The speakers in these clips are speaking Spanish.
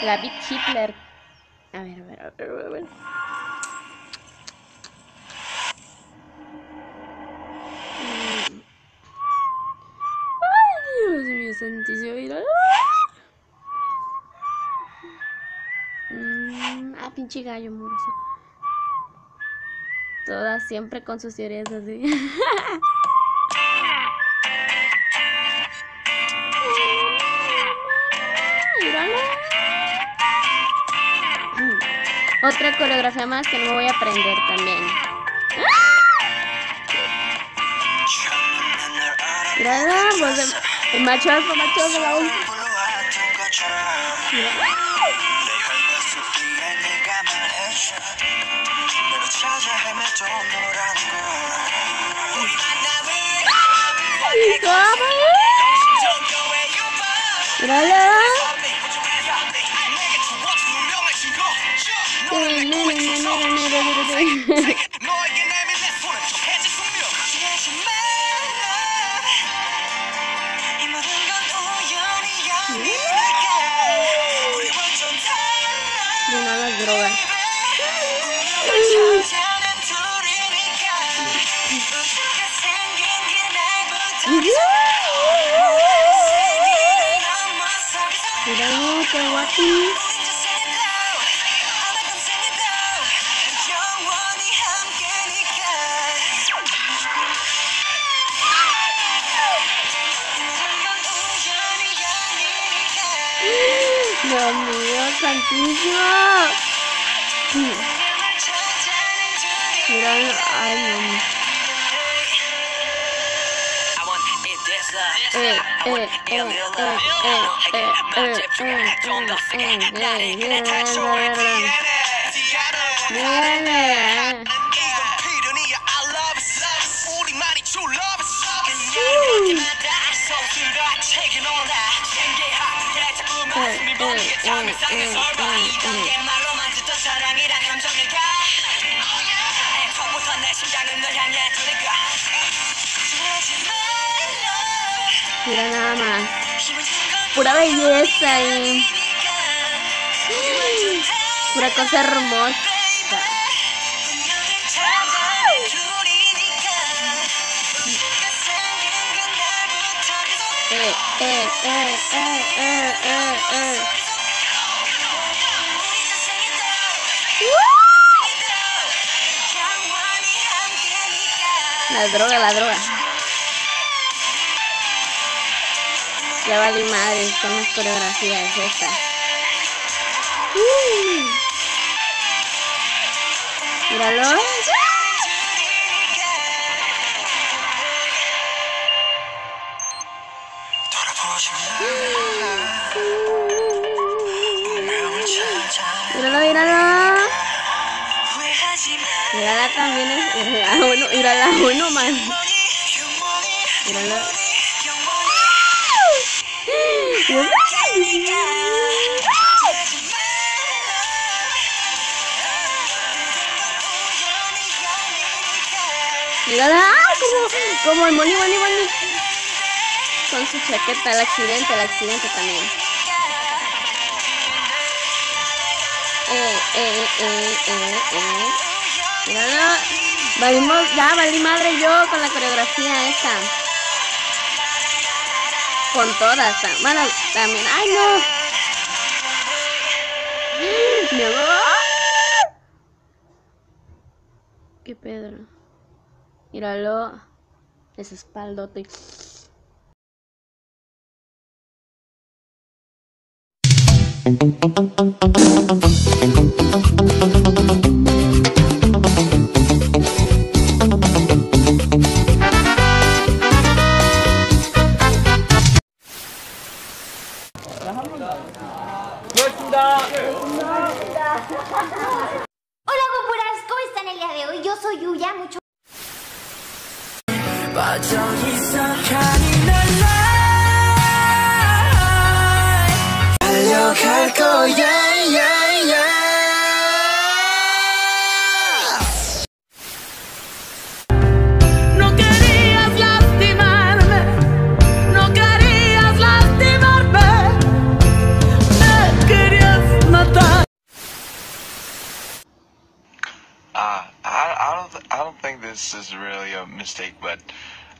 La Big Hitler. A ver. Ay, Dios mío, santísimo. Pinche gallo moroso. Todas siempre con sus teorías así. Otra coreografía más que no me voy a aprender también. Mira, pues el macho alfa de la última. Mírala. No las drogas. Mira, qué guapi. Dios mío, santísimo. Mira, ay, no. Mira nada más. Pura belleza y pura cosa hermosa. La droga. Ya vale madre con las coreografías estas. Míralo. Míralo. Mírala también es. Mírala uno más. Míralo. Mírala, como el Moni. Con su chaqueta, el accidente también. Mírala. Valí madre yo con la coreografía esta. Con todas, bueno, también. ¡Ay, no! ¡Mi amor! ¿Qué pedo? Míralo. Ese espaldote. Hola, populas, ¿cómo están el día de hoy? Yo soy Yuya, mucho. No querías lastimarme, me querías I don't think this is really a mistake, but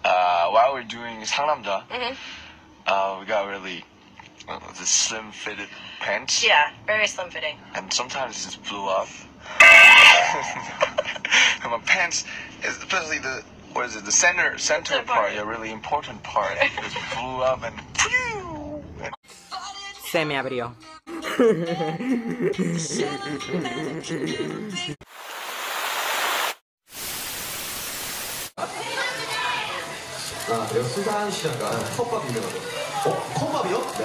while we're doing 상남자, we got really the slim fitted pants. Yeah, very slim fitting. And sometimes it just blew up. And my pants, especially the center part, a really important part, just blew up and Se me abrió. 그래요? 수산시장가 컵밥 유명하죠. 컵밥이요? 네.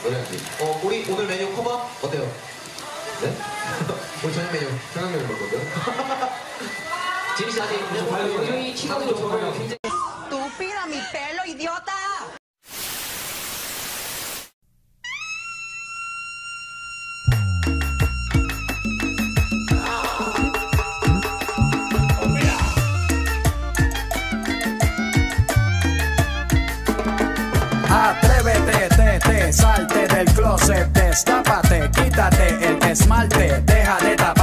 노량진. 우리 오늘 메뉴 컵밥 어때요? 네? 오늘 저녁 메뉴 평양면을 먹을 건데요? 지민씨 아직 굉장히 시간적으로 굉장히 Estúpida, mi pelo, idiota. Atrévete, salte del closet, destápate, quítate el esmalte, deja de tapar.